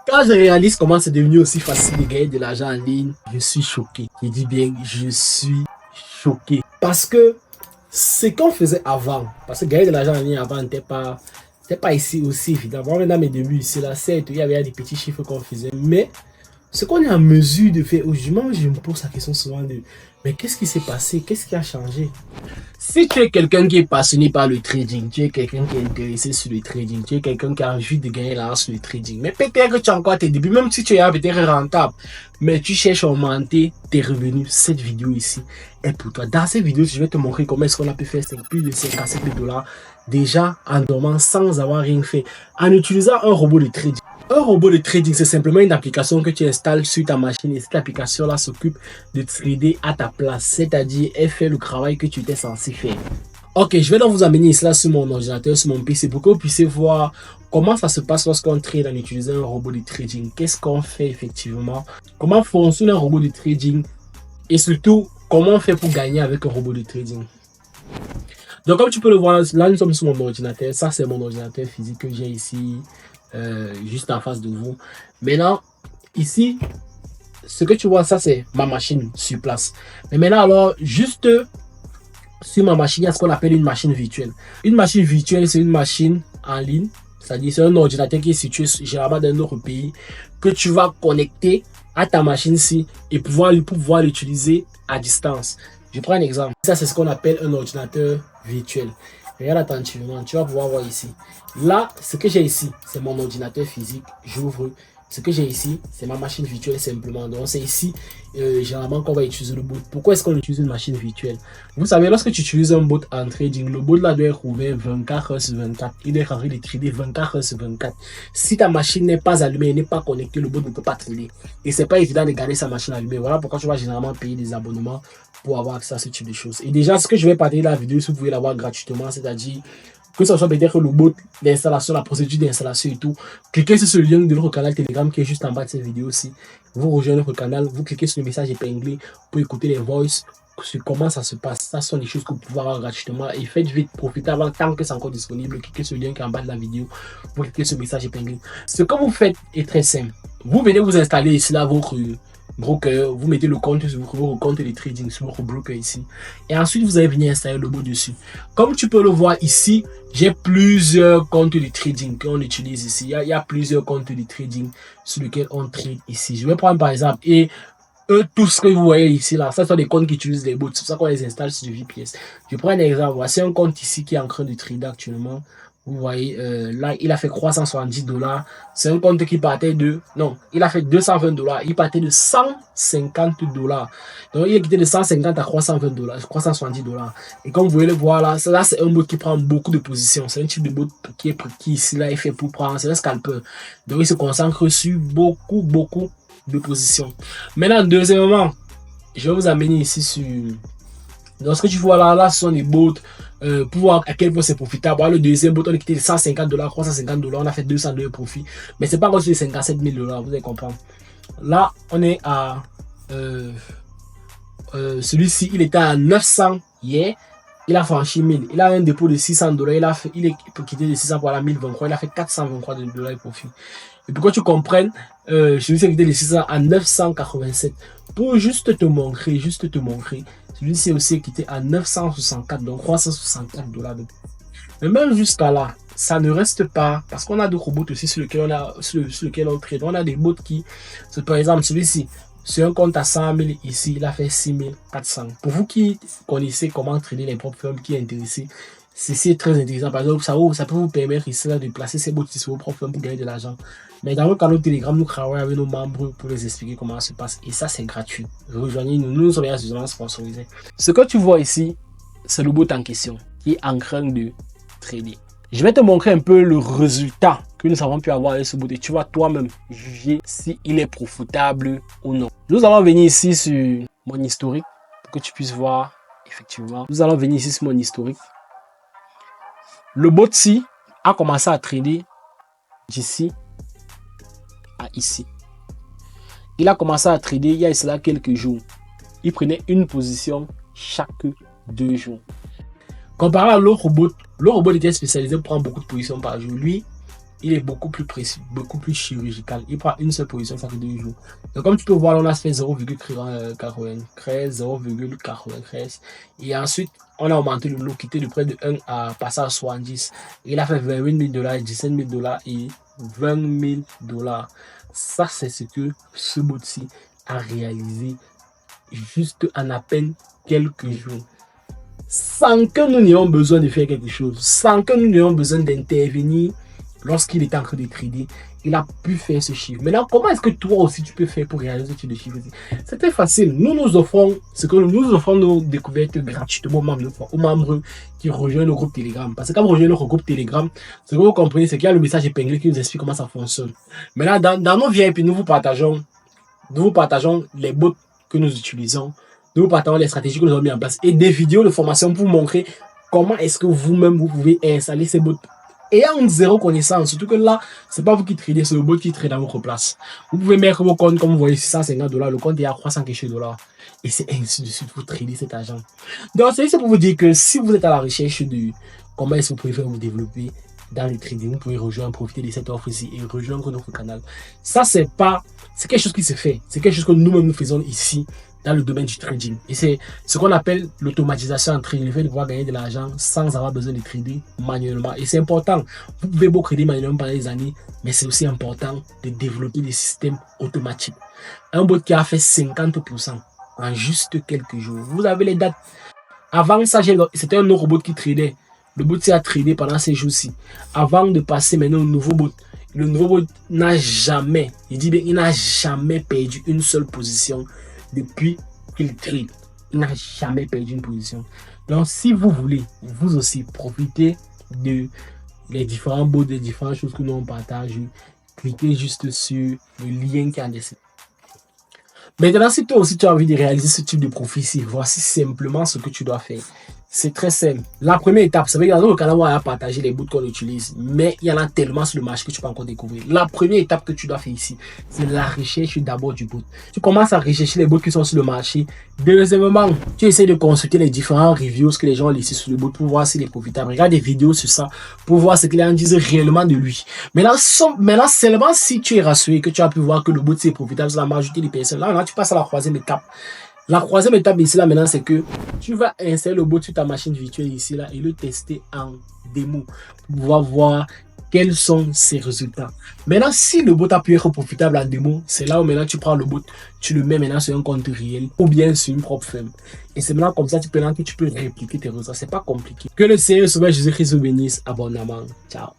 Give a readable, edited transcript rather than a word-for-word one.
Quand je réalise comment c'est devenu aussi facile de gagner de l'argent en ligne, je suis choqué. Je dis bien, je suis choqué. Parce que ce qu'on faisait avant, parce que gagner de l'argent en ligne avant n'était pas ici aussi évident. Moi, dans mes débuts ici, là, certes, il y avait des petits chiffres qu'on faisait, mais ce qu'on est en mesure de faire aujourd'hui, je me pose la question souvent de mais qu'est-ce qui s'est passé? Qu'est-ce qui a changé? Si tu es quelqu'un qui est passionné par le trading, tu es quelqu'un qui est intéressé sur le trading, tu es quelqu'un qui a envie de gagner l'argent sur le trading, mais peut-être que tu as encore tes débuts, même si tu es peut-être rentable, mais tu cherches à augmenter tes revenus, cette vidéo ici est pour toi. Dans cette vidéo, je vais te montrer comment est-ce qu'on a pu faire plus de 57 $ déjà en dormant sans avoir rien fait, en utilisant un robot de trading. Un robot de trading, c'est simplement une application que tu installes sur ta machine et cette application-là s'occupe de trader à ta place, c'est-à-dire elle fait le travail que tu étais censé faire. Ok, je vais donc vous amener ici là sur mon ordinateur, sur mon PC pour que vous puissiez voir comment ça se passe lorsqu'on trade en utilisant un robot de trading. Qu'est-ce qu'on fait effectivement? Comment fonctionne un robot de trading? Et surtout, comment on fait pour gagner avec un robot de trading? Donc comme tu peux le voir, là nous sommes sur mon ordinateur. Ça c'est mon ordinateur physique que j'ai ici. Juste en face de vous. Maintenant, ici, ce que tu vois, ça c'est ma machine sur place. Mais maintenant, alors, juste sur ma machine, il y a ce qu'on appelle une machine virtuelle. Une machine virtuelle, c'est une machine en ligne. C'est-à-dire, c'est un ordinateur qui est situé généralement dans un autre pays que tu vas connecter à ta machine-ci et pouvoir l'utiliser à distance. Je prends un exemple. Ça, c'est ce qu'on appelle un ordinateur virtuel. Regarde attentivement, tu vas pouvoir voir ici. Là, ce que j'ai ici, c'est mon ordinateur physique. J'ouvre. Ce que j'ai ici, c'est ma machine virtuelle simplement. Donc, c'est ici, généralement, qu'on va utiliser le bot. Pourquoi est-ce qu'on utilise une machine virtuelle? Vous savez, lorsque tu utilises un bot en trading, le bot là doit être ouvert 24 heures sur 24. Il doit être en train de trader 24 heures sur 24. Si ta machine n'est pas allumée, n'est pas connectée, le bot ne peut pas trader. Et c'est pas évident de garder sa machine allumée. Voilà pourquoi tu vas généralement payer des abonnements pour avoir accès à ce type de choses. Et déjà, ce que je vais partager dans la vidéo, si vous pouvez l'avoir gratuitement, c'est-à-dire que ce soit peut-être le bot d'installation, la procédure d'installation et tout, cliquez sur ce lien de notre canal Telegram qui est juste en bas de cette vidéo aussi. Vous rejoignez notre canal, vous cliquez sur le message épinglé pour écouter les voices, sur comment ça se passe. Ça sont des choses que vous pouvez avoir gratuitement et faites vite, profitez avant tant que c'est encore disponible. Cliquez sur le lien qui est en bas de la vidéo, vous cliquez sur le message épinglé. Ce que vous faites est très simple. Vous venez vous installer ici là votre broker, vous mettez le compte sur votre compte de trading sur votre broker ici et ensuite vous allez venir installer le bot dessus. Comme tu peux le voir ici, j'ai plusieurs comptes de trading qu'on utilise ici. Il y a plusieurs comptes de trading sur lesquels on trade ici. Je vais prendre par exemple et tout ce que vous voyez ici là, ça sont des comptes qui utilisent les bots, c'est pour ça qu'on les installe sur du VPS. Je prends un exemple, voici un compte ici qui est en train de trader actuellement. Vous voyez, là, il a fait 370 $. C'est un compte qui partait de... Non, il a fait 220 $. Il partait de 150 $. Donc, il est quitté de 150 à 320 $, 370 $. Et comme vous pouvez le voir là, c'est un bot qui prend beaucoup de positions. C'est un type de bot qui ici là est fait pour prendre. C'est un scalper. Donc, il se concentre sur beaucoup de positions. Maintenant, deuxièmement, je vais vous amener ici sur... Donc, ce que tu vois là, ce sont des bots pour voir à quel point c'est profitable. Le deuxième bot, on a quitté de 150 $, 350 $, on a fait 200 $ de profit. Mais c'est pas encore sur les 57 000 $, vous allez comprendre. Là, on est à... celui-ci, il était à 900 hier. Il a franchi 1000. Il a un dépôt de 600 $. Il est quitté de 600 pour aller à 1023. Il a fait 423 $ de profit. Et pour que tu comprennes, celui-ci est quitté de 600 à 987. Pour juste te montrer, celui-ci aussi est quitté à 964, donc 364 $. Mais même jusqu'à là, ça ne reste pas, parce qu'on a d'autres bots aussi sur lesquels on trade. On a des bots qui, par exemple, celui-ci, sur un compte à 100 000 ici, il a fait 6400. Pour vous qui connaissez comment trader les propres firmes, qui est intéressé, c'est très intéressant. Par exemple, ça peut vous permettre ici là, de placer ces bots sur vos propres firmes pour gagner de l'argent. Mais dans le canal Telegram, nous travaillons avec nos membres pour les expliquer comment ça se passe. Et ça, c'est gratuit. Rejoignez-nous, nous sommes bien sponsorisés. Ce que tu vois ici, c'est le bot en question qui est en train de trader. Je vais te montrer un peu le résultat que nous avons pu avoir avec ce bot et tu vas toi-même juger s'il est profitable ou non. Nous allons venir ici sur mon historique pour que tu puisses voir effectivement. Nous allons venir ici sur mon historique. Le bot-ci a commencé à trader d'ici à ici. Il a commencé à trader il y a cela quelques jours. Il prenait une position chaque 2 jours. Comparé à l'autre robot était spécialisé pour prendre beaucoup de positions par jour. Lui, il est beaucoup plus précis, beaucoup plus chirurgical. Il prend une seule position, ça fait 2 jours. Donc, comme tu peux voir, là, on a fait 0,93, 0,93. Et ensuite, on a augmenté le lot, quitté de près de 1 à passer à 70. Il a fait 28 000 $, 17 000 $ et 20 000 $. Ça, c'est ce que ce bot-ci a réalisé juste en à peine quelques jours. Sans que nous n'ayons besoin de faire quelque chose, sans que nous n'ayons besoin d'intervenir lorsqu'il était en train de trader, il a pu faire ce chiffre. Maintenant, comment est-ce que toi aussi tu peux faire pour réaliser ce type de chiffre? C'est très facile. Nous offrons ce que nous offrons nos découvertes gratuitement aux membres qui rejoignent le groupe Telegram. Parce que quand vous rejoignez notre groupe Telegram, ce que vous comprenez, c'est qu'il y a le message épinglé qui nous explique comment ça fonctionne. Maintenant, dans nos VIP, nous vous partageons les bots que nous utilisons. Nous partageons les stratégies que nous avons mis en place et des vidéos de formation pour montrer comment est-ce que vous-même vous pouvez installer ces bots. Ayant zéro connaissance, surtout que là, c'est pas vous qui tradez, c'est le bot qui trade à votre place. Vous pouvez mettre vos comptes, comme vous voyez, 650 $, le compte est à 300 quelque chose $. Et c'est ainsi de suite, vous tradez cet argent. Donc, c'est pour vous dire que si vous êtes à la recherche de comment est-ce que vous pouvez faire vous développer dans le trading, vous pouvez rejoindre, profiter de cette offre-ci et rejoindre notre canal. Ça, c'est quelque chose qui se fait. C'est quelque chose que nous-mêmes nous faisons ici dans le domaine du trading. Et c'est ce qu'on appelle l'automatisation en trading, le fait de pouvoir gagner de l'argent sans avoir besoin de trader manuellement. Et c'est important. Vous pouvez beau trader manuellement pendant des années, mais c'est aussi important de développer des systèmes automatiques. Un bot qui a fait 50% en juste quelques jours. Vous avez les dates. Avant ça, c'était un autre robot qui tradait. Le bot a tradé pendant ces jours-ci. Avant de passer maintenant au nouveau bot. Le nouveau bot n'a jamais, il n'a jamais perdu une seule position depuis qu'il trade. Il n'a jamais perdu une position. Donc, si vous voulez, vous aussi, profiter de les différents bots, des différentes choses que nous on partage, cliquez juste sur le lien qui est en dessin. Maintenant, si toi aussi tu as envie de réaliser ce type de prophétie, voici simplement ce que tu dois faire. C'est très simple. La première étape, c'est vrai que dans notre canal, on va partager les bouts qu'on utilise, mais il y en a tellement sur le marché que tu peux encore découvrir. La première étape que tu dois faire ici, c'est la recherche d'abord du bout. Tu commences à rechercher les bouts qui sont sur le marché. Deuxièmement, tu essaies de consulter les différents reviews que les gens ont laissés sur le bout pour voir s'il est profitable. Regarde des vidéos sur ça pour voir ce qu'ils en disent réellement de lui. Maintenant, seulement si tu es rassuré que tu as pu voir que le bout c'est profitable sur la majorité des personnes, là tu passes à la troisième étape. La troisième étape ici là maintenant, c'est que tu vas installer le bot sur ta machine virtuelle ici là et le tester en démo pour pouvoir voir quels sont ses résultats. Maintenant, si le bot a pu être profitable en démo, c'est là où maintenant tu prends le bot, tu le mets maintenant sur un compte réel ou bien sur une propre firme. Et c'est maintenant comme ça que tu peux répliquer tes résultats. C'est pas compliqué. Que le Seigneur Sauveur Jésus-Christ vous bénisse abondamment. Ciao.